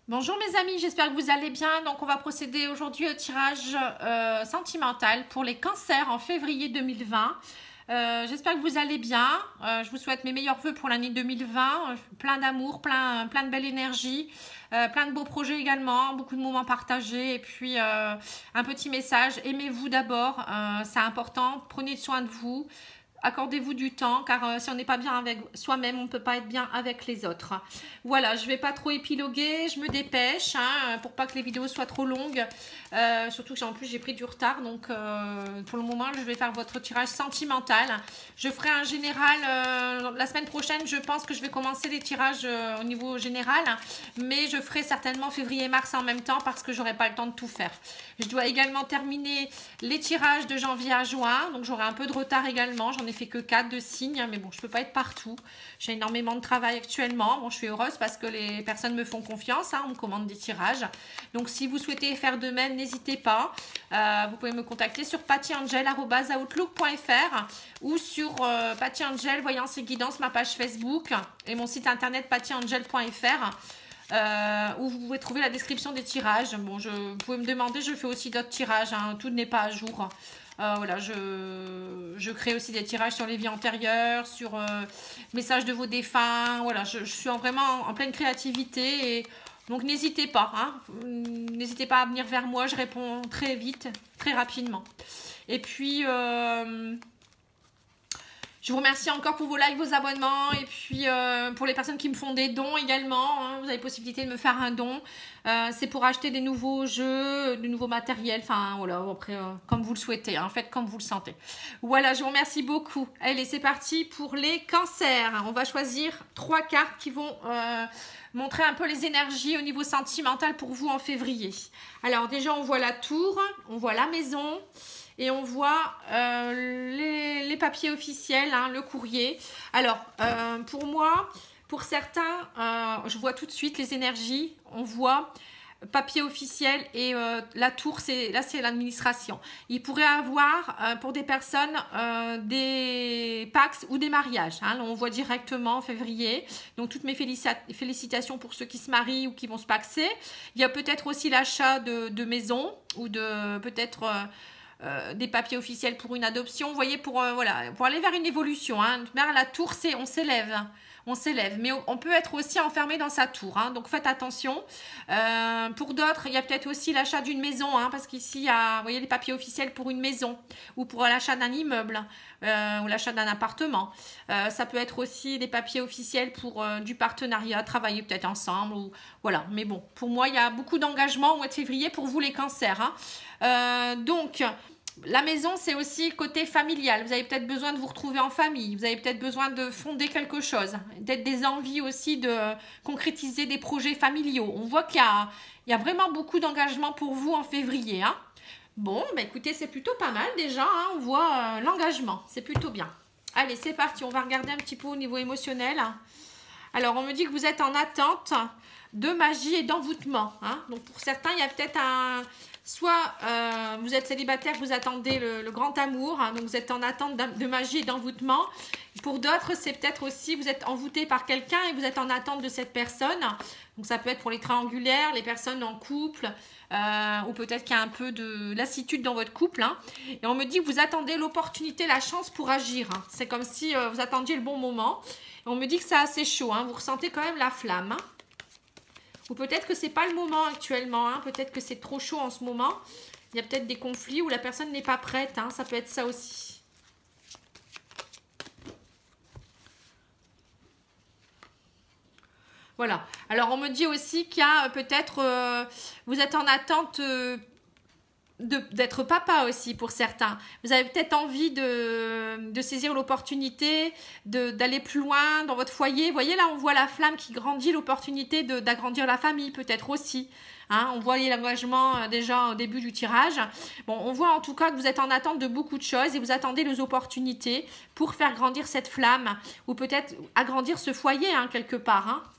Bonjour mes amis, j'espère que vous allez bien. Donc on va procéder aujourd'hui au tirage sentimental pour les cancers en février 2020. J'espère que vous allez bien. Je vous souhaite mes meilleurs vœux pour l'année 2020. Plein d'amour, plein de belle énergie, plein de beaux projets également, beaucoup de moments partagés et puis un petit message. Aimez-vous d'abord, c'est important. Prenez soin de vous. Accordez-vous du temps, car si on n'est pas bien avec soi-même, on ne peut pas être bien avec les autres. Voilà, je ne vais pas trop épiloguer, je me dépêche, pour pas que les vidéos soient trop longues. Surtout que en plus j'ai pris du retard, donc pour le moment je vais faire votre tirage sentimental. Je ferai un général la semaine prochaine, je pense que je vais commencer les tirages au niveau général, mais je ferai certainement février-mars en même temps parce que j'aurai pas le temps de tout faire. Je dois également terminer les tirages de janvier à juin, donc j'aurai un peu de retard également. J'en ai fait que 4 de signes, mais bon, je peux pas être partout. J'ai énormément de travail actuellement. Bon, je suis heureuse parce que les personnes me font confiance, on me commande des tirages. Donc, si vous souhaitez faire de même, n'hésitez pas. Vous pouvez me contacter sur pattyangel@outlook.fr ou sur pattyangel voyance et guidance, ma page Facebook et mon site internet pattyangel.fr. Où vous pouvez trouver la description des tirages. Bon, vous pouvez me demander, je fais aussi d'autres tirages, tout n'est pas à jour. Voilà, je crée aussi des tirages sur les vies antérieures, sur messages de vos défunts. Voilà, je suis vraiment en pleine créativité et donc n'hésitez pas, n'hésitez pas à venir vers moi, je réponds très vite, très rapidement. Et puis je vous remercie encore pour vos likes, vos abonnements et puis pour les personnes qui me font des dons également. Vous avez possibilité de me faire un don. C'est pour acheter des nouveaux jeux, du nouveau matériel. Enfin voilà, après comme vous le souhaitez, faites comme vous le sentez. Voilà, je vous remercie beaucoup. Allez, c'est parti pour les cancers. On va choisir 3 cartes qui vont montrer un peu les énergies au niveau sentimental pour vous en février. Alors déjà, on voit la tour, on voit la maison. Et on voit les papiers officiels, le courrier. Alors, pour moi, pour certains, je vois tout de suite les énergies. On voit papier officiel et la tour, là c'est l'administration. Il pourrait avoir pour des personnes des Pax ou des mariages. Là, on voit directement en février. Donc toutes mes félicitations pour ceux qui se marient ou qui vont se paxer. Il y a peut-être aussi l'achat de maison ou de peut-être... des papiers officiels pour une adoption, vous voyez, pour aller vers une évolution. La tour, on s'élève, mais on peut être aussi enfermé dans sa tour, donc faites attention. Pour d'autres, il y a peut-être aussi l'achat d'une maison, parce qu'ici, il y a, vous voyez, les papiers officiels pour une maison ou pour l'achat d'un immeuble ou l'achat d'un appartement. Ça peut être aussi des papiers officiels pour du partenariat, travailler peut-être ensemble, ou voilà. Mais bon, pour moi, il y a beaucoup d'engagement au mois de février pour vous les cancers. Donc, la maison, c'est aussi côté familial. Vous avez peut-être besoin de vous retrouver en famille. Vous avez peut-être besoin de fonder quelque chose. Peut-être des envies aussi de concrétiser des projets familiaux. On voit qu'il y a vraiment beaucoup d'engagement pour vous en février. Bon, écoutez, c'est plutôt pas mal déjà. On voit l'engagement. C'est plutôt bien. Allez, c'est parti. On va regarder un petit peu au niveau émotionnel. Alors, on me dit que vous êtes en attente de magie et d'envoûtement. Donc, pour certains, il y a peut-être soit vous êtes célibataire, vous attendez le grand amour, donc vous êtes en attente de magie et d'envoûtement. Pour d'autres, c'est peut-être aussi, vous êtes envoûté par quelqu'un et vous êtes en attente de cette personne. Donc ça peut être pour les triangulaires, les personnes en couple, ou peut-être qu'il y a un peu de lassitude dans votre couple. Et on me dit que vous attendez l'opportunité, la chance pour agir. C'est comme si vous attendiez le bon moment. Et on me dit que c'est assez chaud, vous ressentez quand même la flamme. Ou peut-être que ce n'est pas le moment actuellement. Peut-être que c'est trop chaud en ce moment. Il y a peut-être des conflits où la personne n'est pas prête. Ça peut être ça aussi. Voilà. Alors, on me dit aussi qu'il y a peut-être... vous êtes en attente... d'être papa aussi pour certains. Vous avez peut-être envie de saisir l'opportunité, d'aller plus loin dans votre foyer. Vous voyez là, on voit la flamme qui grandit, l'opportunité d'agrandir la famille peut-être aussi. On voit l'engagement déjà au début du tirage. Bon, on voit en tout cas que vous êtes en attente de beaucoup de choses et vous attendez les opportunités pour faire grandir cette flamme ou peut-être agrandir ce foyer quelque part.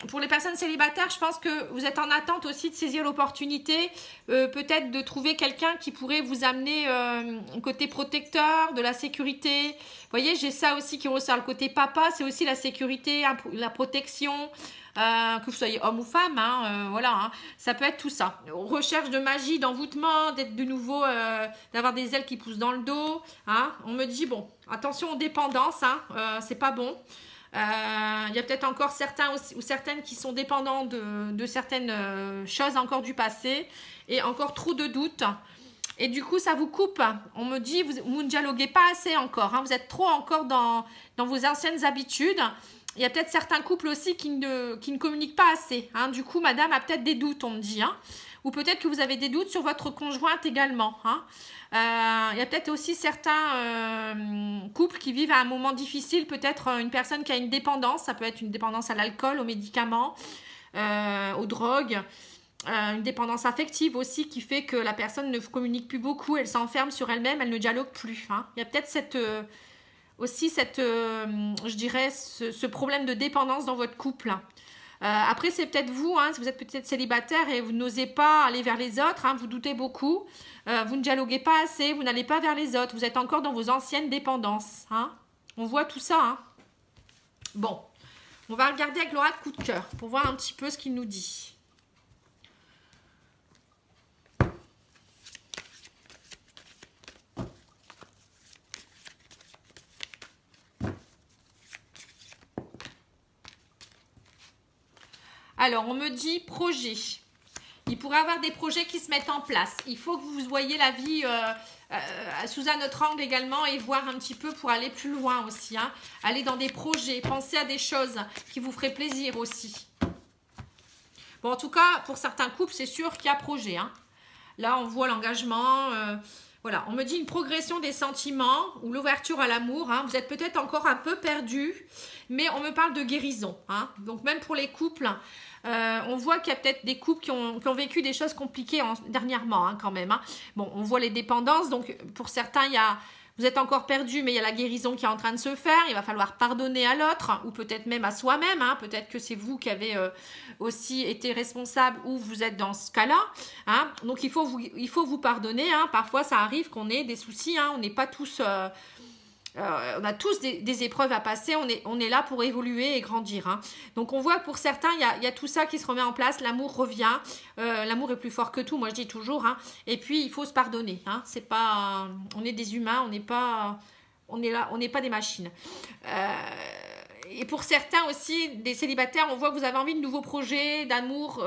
Pour les personnes célibataires, je pense que vous êtes en attente aussi de saisir l'opportunité, peut-être de trouver quelqu'un qui pourrait vous amener un côté protecteur, de la sécurité. Vous voyez, j'ai ça aussi qui ressort. Le côté papa, c'est aussi la sécurité, la protection, que vous soyez homme ou femme, hein, voilà, hein, ça peut être tout ça. Recherche de magie, d'envoûtement, d'être de nouveau, d'avoir des ailes qui poussent dans le dos, hein. On me dit, bon, attention aux dépendances, hein, c'est pas bon. Il y a peut-être encore certains ou certaines qui sont dépendants de certaines choses encore du passé et encore trop de doutes. Et du coup, ça vous coupe. On me dit, vous ne dialoguez pas assez encore. Hein, vous êtes trop encore dans vos anciennes habitudes. Il y a peut-être certains couples aussi qui ne communiquent pas assez. Hein. Du coup, madame a peut-être des doutes, on me dit. Hein. Ou peut-être que vous avez des doutes sur votre conjointe également. Hein. Il y a peut-être aussi certains couples qui vivent à un moment difficile. Peut-être une personne qui a une dépendance. Ça peut être une dépendance à l'alcool, aux médicaments, aux drogues. Une dépendance affective aussi qui fait que la personne ne communique plus beaucoup, elle s'enferme sur elle-même, elle ne dialogue plus. Hein. Il y a peut-être je dirais, ce problème de dépendance dans votre couple. Après, c'est peut-être vous, hein, si vous êtes peut-être célibataire et vous n'osez pas aller vers les autres, hein, vous doutez beaucoup, vous ne dialoguez pas assez, vous n'allez pas vers les autres, vous êtes encore dans vos anciennes dépendances. Hein. On voit tout ça. Hein. Bon, on va regarder avec l'oracle coup de cœur pour voir un petit peu ce qu'il nous dit. Alors, on me dit projet. Il pourrait y avoir des projets qui se mettent en place. Il faut que vous voyez la vie sous un autre angle également et voir un petit peu pour aller plus loin aussi. Hein. Aller dans des projets, penser à des choses qui vous feraient plaisir aussi. Bon, en tout cas, pour certains couples, c'est sûr qu'il y a projet. Hein. Là, on voit l'engagement. Voilà, on me dit une progression des sentiments ou l'ouverture à l'amour. Hein. Vous êtes peut-être encore un peu perdu, mais on me parle de guérison. Hein. Donc, même pour les couples, on voit qu'il y a peut-être des couples qui ont vécu des choses compliquées dernièrement, hein, quand même. Hein. Bon, on voit les dépendances. Donc, pour certains, vous êtes encore perdu, mais il y a la guérison qui est en train de se faire. Il va falloir pardonner à l'autre ou peut-être même à soi-même. Hein. Peut-être que c'est vous qui avez aussi été responsable ou vous êtes dans ce cas-là. Hein. Donc, il faut vous pardonner. Hein. Parfois, ça arrive qu'on ait des soucis. Hein. On n'est pas tous... on a tous des épreuves à passer, on est là pour évoluer et grandir. Hein. Donc on voit que pour certains, il y a tout ça qui se remet en place, l'amour revient, l'amour est plus fort que tout, moi je dis toujours. Hein. Et puis il faut se pardonner. Hein. C'est pas, on est des humains, on n'est pas des machines. Et pour certains aussi, des célibataires, on voit que vous avez envie de nouveaux projets, d'amour,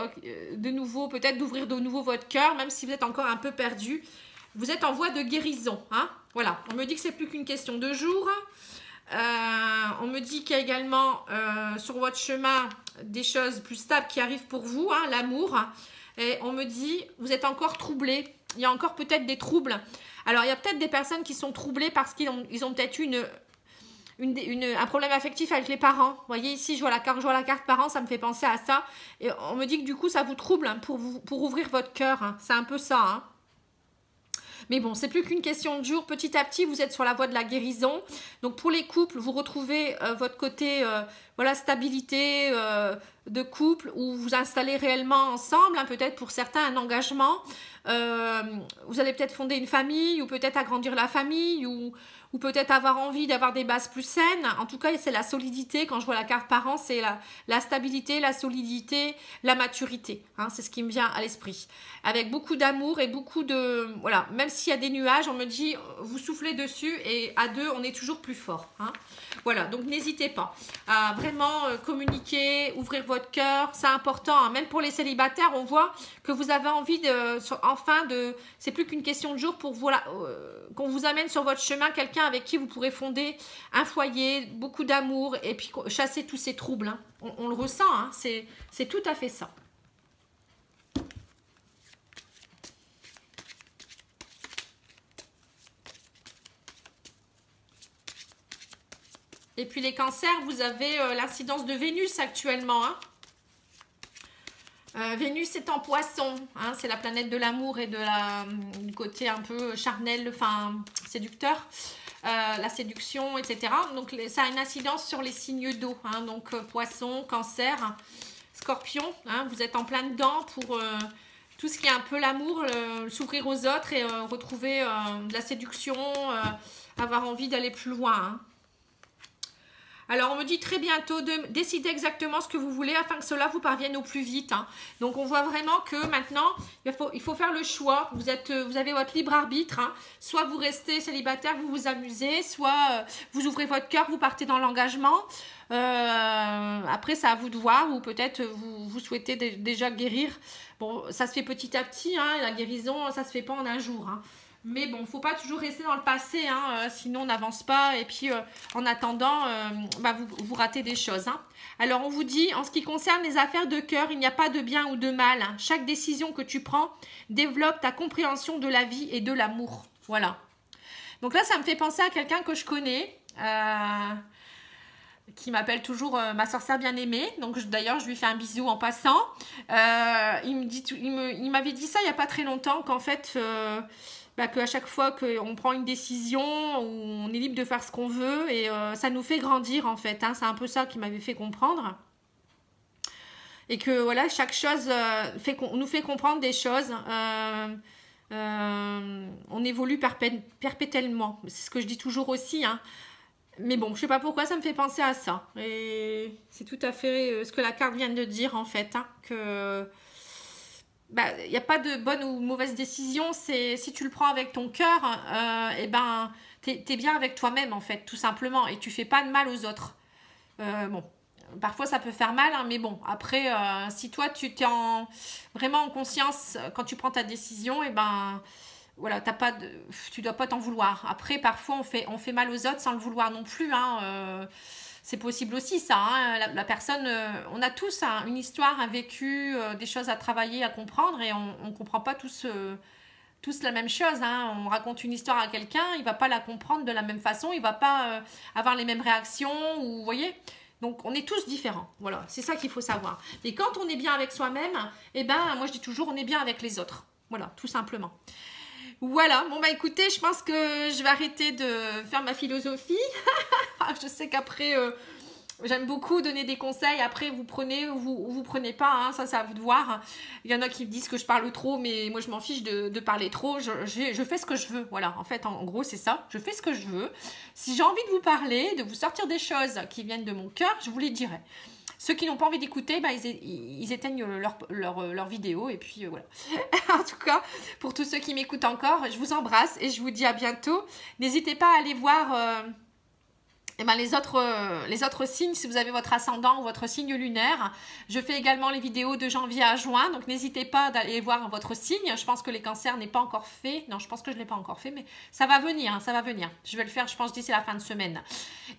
de nouveau, peut-être d'ouvrir de nouveau votre cœur, même si vous êtes encore un peu perdu. Vous êtes en voie de guérison. Hein. Voilà, on me dit que c'est plus qu'une question de jours. On me dit qu'il y a également sur votre chemin des choses plus stables qui arrivent pour vous, hein, l'amour. Et on me dit, vous êtes encore troublé. Il y a encore peut-être des troubles. Alors, il y a peut-être des personnes qui sont troublées parce qu'ils ont peut-être eu un problème affectif avec les parents. Vous voyez, ici, je vois la carte parents, ça me fait penser à ça. Et on me dit que du coup, ça vous trouble hein, pour ouvrir votre cœur. Hein. C'est un peu ça, hein. Mais bon, c'est plus qu'une question de jour. Petit à petit, vous êtes sur la voie de la guérison. Donc, pour les couples, vous retrouvez votre côté stabilité de couple où vous installez réellement ensemble. Hein, peut-être pour certains, un engagement. Vous allez peut-être fonder une famille ou peut-être agrandir la famille ou peut-être avoir envie d'avoir des bases plus saines. En tout cas, c'est la solidité. Quand je vois la carte parent, c'est la stabilité, la solidité, la maturité. Hein, c'est ce qui me vient à l'esprit. Avec beaucoup d'amour et beaucoup de... Voilà, même s'il y a des nuages, on me dit, vous soufflez dessus et à deux, on est toujours plus fort. Hein. Voilà, donc n'hésitez pas à vraiment communiquer, ouvrir votre cœur. C'est important. Hein. Même pour les célibataires, on voit que vous avez envie c'est plus qu'une question de jour pour qu'on vous amène sur votre chemin quelqu'un avec qui vous pourrez fonder un foyer, beaucoup d'amour et puis chasser tous ces troubles. Hein. On le ressent, hein. C'est tout à fait ça. Et puis les cancers, vous avez l'incidence de Vénus actuellement. Hein. Vénus est en poisson, hein, c'est la planète de l'amour et du côté un peu charnel, enfin séducteur, la séduction, etc. Donc ça a une incidence sur les signes d'eau, hein, donc poisson, cancer, scorpion, hein, vous êtes en plein dedans pour tout ce qui est un peu l'amour, s'ouvrir aux autres et retrouver de la séduction, avoir envie d'aller plus loin. Hein. Alors, on me dit très bientôt de décider exactement ce que vous voulez afin que cela vous parvienne au plus vite. Hein. Donc, on voit vraiment que maintenant, il faut faire le choix. Vous avez votre libre arbitre. Hein. Soit vous restez célibataire, vous vous amusez, soit vous ouvrez votre cœur, vous partez dans l'engagement. Après, c'est à vous de voir, ou peut-être vous souhaitez déjà guérir. Bon, ça se fait petit à petit. Hein, la guérison, ça se fait pas en un jour. Hein. Mais bon, il ne faut pas toujours rester dans le passé, hein, sinon on n'avance pas. Et puis, en attendant, vous ratez des choses. Hein. Alors, on vous dit, en ce qui concerne les affaires de cœur, il n'y a pas de bien ou de mal. Hein. Chaque décision que tu prends développe ta compréhension de la vie et de l'amour. Voilà. Donc là, ça me fait penser à quelqu'un que je connais, qui m'appelle toujours ma sorcière bien-aimée. Donc, d'ailleurs, je lui fais un bisou en passant. Il m'avait dit ça il n'y a pas très longtemps, qu'en fait... qu'à chaque fois qu'on prend une décision, on est libre de faire ce qu'on veut et ça nous fait grandir en fait. Hein, c'est un peu ça qui m'avait fait comprendre. Et que voilà, chaque chose nous fait comprendre des choses. On évolue perpétuellement. C'est ce que je dis toujours aussi. Hein. Mais bon, je sais pas pourquoi ça me fait penser à ça. Et c'est tout à fait ce que la carte vient de dire en fait. Hein, que... il n'y a pas de bonne ou mauvaise décision, si tu le prends avec ton cœur, t'es bien avec toi-même en fait, tout simplement, et tu fais pas de mal aux autres. Bon, parfois ça peut faire mal, hein, mais bon, après, si toi tu t'es vraiment en conscience quand tu prends ta décision, voilà, tu dois pas t'en vouloir. Après, parfois on fait mal aux autres sans le vouloir non plus, hein, c'est possible aussi ça, hein. La personne, on a tous une histoire, un vécu, des choses à travailler, à comprendre et on ne comprend pas tous la même chose. Hein. On raconte une histoire à quelqu'un, il ne va pas la comprendre de la même façon, il ne va pas avoir les mêmes réactions, ou, vous voyez. Donc on est tous différents, voilà, c'est ça qu'il faut savoir. Et quand on est bien avec soi-même, moi je dis toujours, on est bien avec les autres, voilà, tout simplement. Voilà, bon écoutez, je pense que je vais arrêter de faire ma philosophie. Je sais qu'après, j'aime beaucoup donner des conseils. Après, vous prenez ou vous prenez pas, hein, ça c'est à vous de voir. Il y en a qui me disent que je parle trop, mais moi je m'en fiche de parler trop. Je fais ce que je veux, voilà. En fait, en gros, c'est ça. Je fais ce que je veux. Si j'ai envie de vous parler, de vous sortir des choses qui viennent de mon cœur, je vous les dirai. Ceux qui n'ont pas envie d'écouter, ils éteignent leur vidéo et puis voilà. En tout cas, pour tous ceux qui m'écoutent encore, je vous embrasse et je vous dis à bientôt. N'hésitez pas à aller voir les autres signes, si vous avez votre ascendant ou votre signe lunaire. Je fais également les vidéos de janvier à juin, donc n'hésitez pas d'aller voir votre signe. Je pense que les cancers n'est pas encore fait. Non, je pense que je ne l'ai pas encore fait, mais ça va venir, hein, ça va venir. Je vais le faire, je pense, d'ici la fin de semaine.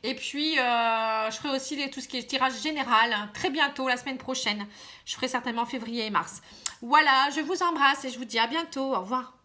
Et puis, je ferai aussi tout ce qui est tirage général, hein, très bientôt, la semaine prochaine. Je ferai certainement février et mars. Voilà, je vous embrasse et je vous dis à bientôt. Au revoir.